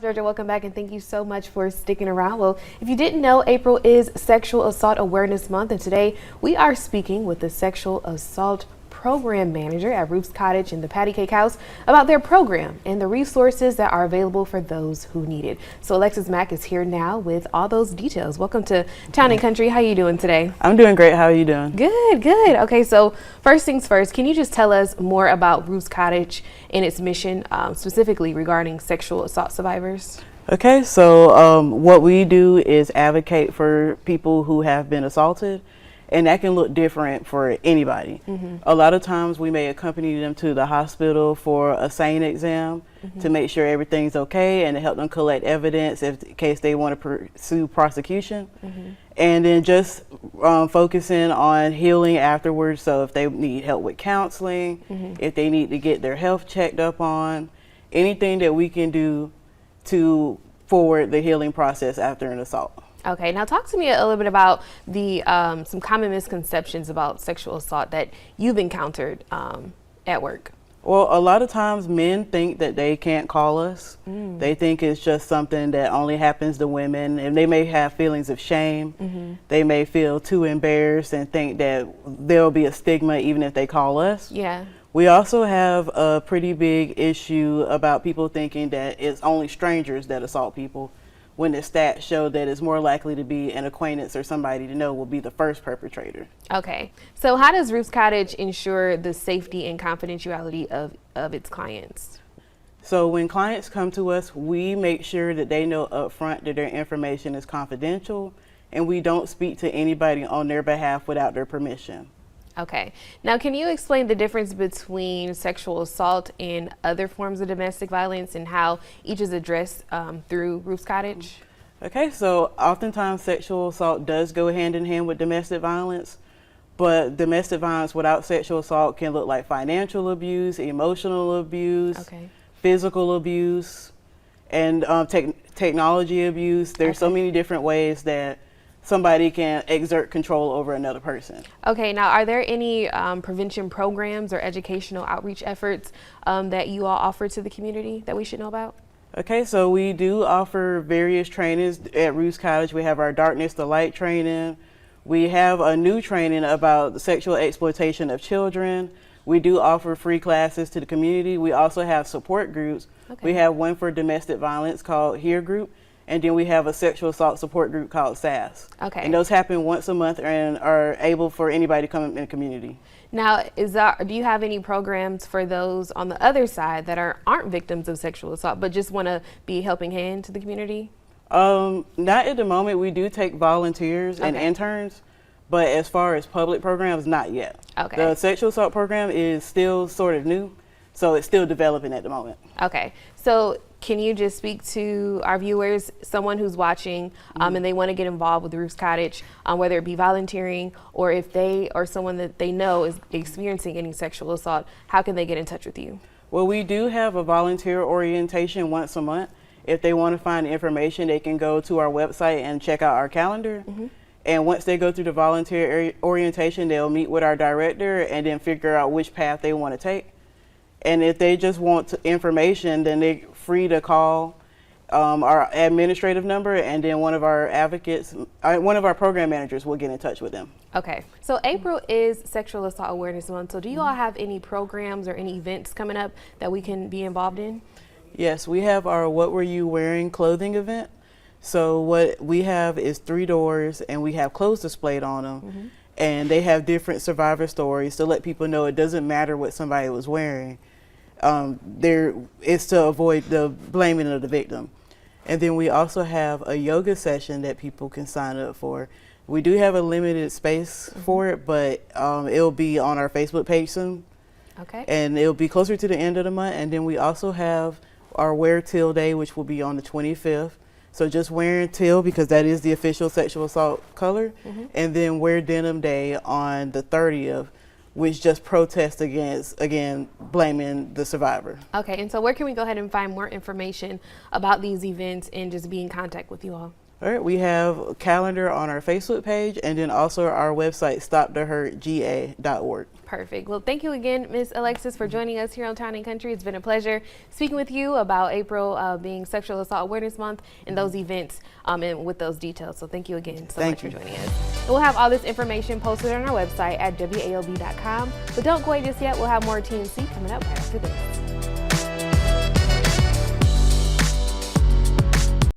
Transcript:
Georgia, welcome back and thank you so much for sticking around. Well, if you didn't know, April is Sexual Assault Awareness Month, and today we are speaking with the Sexual Assault Program Manager at Ruth's Cottage in the Pattickae House about their program and the resources that are available for those who need it. So Alexis Mack is here now with all those details. Welcome to Town and Country. How are you doing today? I'm doing great. How are you doing? Good, good. Okay, so first things first, can you just tell us more about Ruth's Cottage and its mission, specifically regarding sexual assault survivors? Okay, so what we do is advocate for people who have been assaulted, and that can look different for anybody. A lot of times we may accompany them to the hospital for a SANE exam to make sure everything's okay and to help them collect evidence in case they want to pursue prosecution. And then just focusing on healing afterwards. So if they need help with counseling, if they need to get their health checked up on, anything that we can do to forward the healing process after an assault. Okay, now talk to me a little bit about the some common misconceptions about sexual assault that you've encountered at work. Well, a lot of times men think that they can't call us. They think it's just something that only happens to women, and they may have feelings of shame. They may feel too embarrassed and think that there'll be a stigma even if they call us. Yeah. We also have a pretty big issue about people thinking that it's only strangers that assault people, when the stats show that it's more likely to be an acquaintance or somebody to know will be the first perpetrator. Okay, so how does Ruth's Cottage ensure the safety and confidentiality of its clients? So when clients come to us, we make sure that they know up front that their information is confidential, and we don't speak to anybody on their behalf without their permission. Okay, now can you explain the difference between sexual assault and other forms of domestic violence and how each is addressed through Ruth's Cottage? Okay, so oftentimes sexual assault does go hand in hand with domestic violence, but domestic violence without sexual assault can look like financial abuse, emotional abuse, physical abuse, and technology abuse. There's so many different ways that somebody can exert control over another person. Okay, now are there any prevention programs or educational outreach efforts that you all offer to the community that we should know about? Okay, so we do offer various trainings at Ruth's Cottage. We have our Darkness to Light training. We have a new training about the sexual exploitation of children. We do offer free classes to the community. We also have support groups. We have one for domestic violence called Here Group, and then we have a sexual assault support group called SAS. And those happen once a month and are able for anybody to come in the community. Now, do you have any programs for those on the other side that aren't victims of sexual assault but just want to be a helping hand to the community? Not at the moment. We do take volunteers and interns, but as far as public programs, not yet. The sexual assault program is still sort of new, so it's still developing at the moment. Okay, so can you just speak to our viewers, someone who's watching and they want to get involved with Ruth's Cottage, whether it be volunteering or if they or someone that they know is experiencing any sexual assault, how can they get in touch with you? Well, we do have a volunteer orientation once a month. If they want to find information, they can go to our website and check out our calendar. And once they go through the volunteer orientation, they'll meet with our director and then figure out which path they want to take. And if they just want information, then they're free to call our administrative number, and then one of our advocates, one of our program managers will get in touch with them. Okay, so April is Sexual Assault Awareness Month. So do you all have any programs or any events coming up that we can be involved in? Yes, we have our What Were You Wearing clothing event. So what we have is 3 doors, and we have clothes displayed on them. And they have different survivor stories to let people know it doesn't matter what somebody was wearing. It's to avoid the blaming of the victim. And then we also have a yoga session that people can sign up for. We do have a limited space for it, but it'll be on our Facebook page soon. And it'll be closer to the end of the month. And then we also have our Wear Teal Day, which will be on the 25th. So just wearing teal because that is the official sexual assault color. And then Wear Denim Day on the 30th, which just protests against, again, blaming the survivor. Okay, and so where can we go ahead and find more information about these events and just be in contact with you all? All right, we have a calendar on our Facebook page, and then also our website, stopthehurtga.org. Perfect. Well, thank you again, Ms. Alexis, for joining us here on Town and Country. It's been a pleasure speaking with you about April being Sexual Assault Awareness Month and those events and with those details. So thank you again so much for joining us. And we'll have all this information posted on our website at WALB.com. But don't go away just yet. We'll have more TNC coming up after this.